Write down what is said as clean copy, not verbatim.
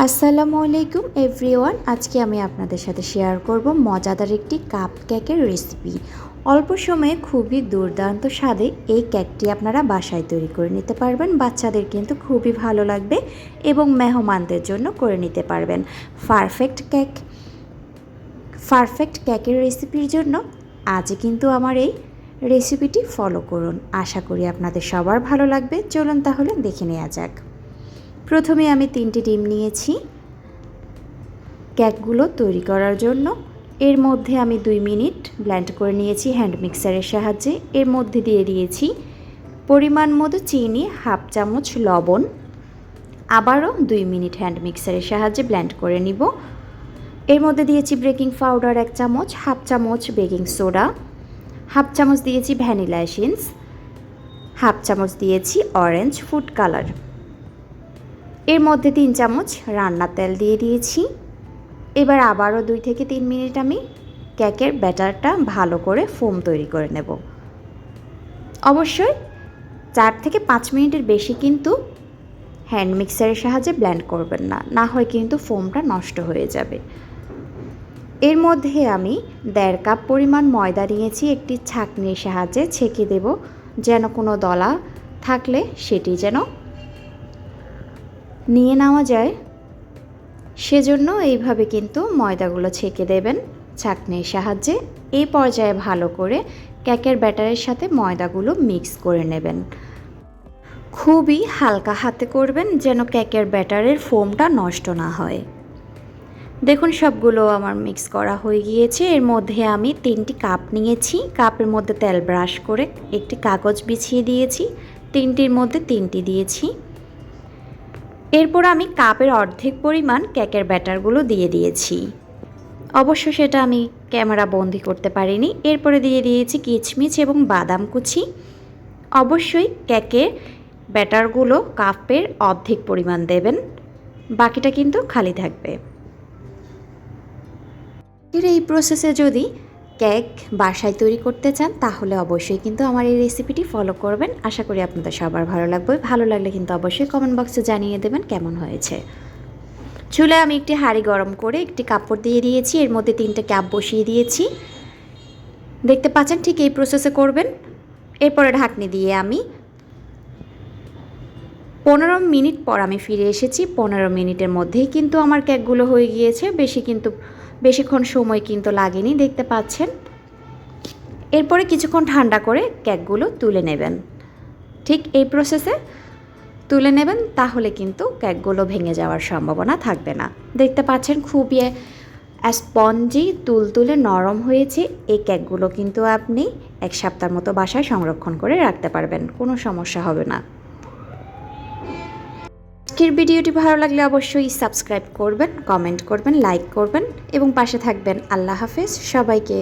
আসসালামু আলাইকুম এভরিওয়ান। আজকে আমি আপনাদের সাথে শেয়ার করব মজাদার একটি কাপ কেকের রেসিপি। অল্প সময়ে খুবই দুর্দান্ত স্বাদে এই কেকটি আপনারা বাসায় তৈরি করে নিতে পারবেন। বাচ্চাদের কিন্তু খুবই ভালো লাগবে এবং মেহমানদের জন্য করে নিতে পারবেন। পারফেক্ট কেকের রেসিপির জন্য আজ কিন্তু আমার এই রেসিপিটি ফলো করুন। আশা করি আপনাদের সবার ভালো লাগবে। চলুন তাহলে দেখে নেওয়া যাক। প্রথমে আমি 3টি ডিম নিয়েছি কেকগুলো তৈরি করার জন্য। এর মধ্যে আমি 2 মিনিট ব্লেন্ড করে নিয়েছি হ্যান্ড মিক্সারের সাহায্যে। এর মধ্যে দিয়ে দিয়েছি পরিমাণ মতো চিনি, হাফ চামচ লবণ। আবারও 2 মিনিট হ্যান্ড মিক্সারের সাহায্যে ব্লেন্ড করে নিব। এর মধ্যে দিয়েছি বেকিং পাউডার 1 চামচ, হাফ চামচ বেকিং সোডা, হাফ চামচ দিয়েছি ভ্যানিলা এসেন্স, হাফ চামচ দিয়েছি অরেঞ্জ ফুড কালার। এর মধ্যে 3 চামচ রান্নার তেল দিয়ে দিয়েছি। এবার আবারও 2 থেকে 3 মিনিট আমি কেকের ব্যাটারটা ভালো করে ফোম তৈরি করে নেব। অবশ্যই 4 থেকে 5 মিনিটের বেশি কিন্তু হ্যান্ড মিক্সারের সাহায্যে ব্লেন্ড করবেন না, না হয় কিন্তু ফোমটা নষ্ট হয়ে যাবে। এর মধ্যে আমি 1.5 কাপ পরিমাণ ময়দা নিয়েছি। একটি ছাঁকনির সাহায্যে ছেঁকে দেব, যেন কোনো দলা থাকলে সেটি যেন নিয়ে নেওয়া যায়। সেজন্য এইভাবে কিন্তু ময়দাগুলো ছেঁকে দেবেন ছাঁকনির সাহায্যে। এই পর্যায়ে ভালো করে কেকের ব্যাটারের সাথে ময়দাগুলো মিক্স করে নেবেন। খুবই হালকা হাতে করবেন, যেন কেকের ব্যাটারের ফোমটা নষ্ট না হয়। দেখুন সবগুলো আমার মিক্স করা হয়ে গিয়েছে। এর মধ্যে আমি 3টি কাপ নিয়েছি। কাপের মধ্যে তেল ব্রাশ করে একটি কাগজ বিছিয়ে দিয়েছি। 3টির মধ্যে 3টি দিয়েছি। এরপর আমি কাপের অর্ধেক পরিমাণ কেকের ব্যাটারগুলো দিয়ে দিয়েছি। অবশ্য সেটা আমি ক্যামেরা বন্দি করতে পারিনি। এরপরে দিয়ে দিয়েছি কিশমিশ এবং বাদাম কুচি। অবশ্যই কেকের ব্যাটারগুলো কাপের অর্ধেক পরিমাণ দেবেন, বাকিটা কিন্তু খালি থাকবে। এই প্রসেসে যদি কেক বাসায় তৈরি করতে চান তাহলে অবশ্যই কিন্তু আমার এই রেসিপিটি ফলো করবেন। আশা করি আপনাদের সবার ভালো লাগবে। ভালো লাগলে কিন্তু অবশ্যই কমেন্ট বক্সে জানিয়ে দেবেন কেমন হয়েছে। চুলায় আমি একটি হাঁড়ি গরম করে একটি কাপড় দিয়ে দিয়েছি। এর মধ্যে 3টে কাপ বসিয়ে দিয়েছি। দেখতে পাচ্ছেন ঠিক এই প্রসেসে করবেন। এরপরে ঢাকনি দিয়ে আমি 15 মিনিট পর আমি ফিরে এসেছি। 15 মিনিটের মধ্যেই কিন্তু আমার কেকগুলো হয়ে গিয়েছে। বেশিক্ষণ সময় কিন্তু লাগেনি, দেখতে পাচ্ছেন। এরপরে কিছুক্ষণ ঠান্ডা করে কেকগুলো তুলে নেবেন। ঠিক এই প্রসেসে তুলে নেবেন, তাহলে কিন্তু কেকগুলো ভেঙে যাওয়ার সম্ভাবনা থাকবে না। দেখতে পাচ্ছেন খুবই স্পঞ্জি তুলতুলে নরম হয়েছে। এই কেকগুলো কিন্তু আপনি 1 সপ্তাহের মতো বাসায় সংরক্ষণ করে রাখতে পারবেন, কোনো সমস্যা হবে না। আজকের ভিডিওটি ভালো লাগলে অবশ্যই সাবস্ক্রাইব করবেন, কমেন্ট করবেন, লাইক করবেন এবং পাশে থাকবেন। আল্লাহ হাফেজ সবাইকে।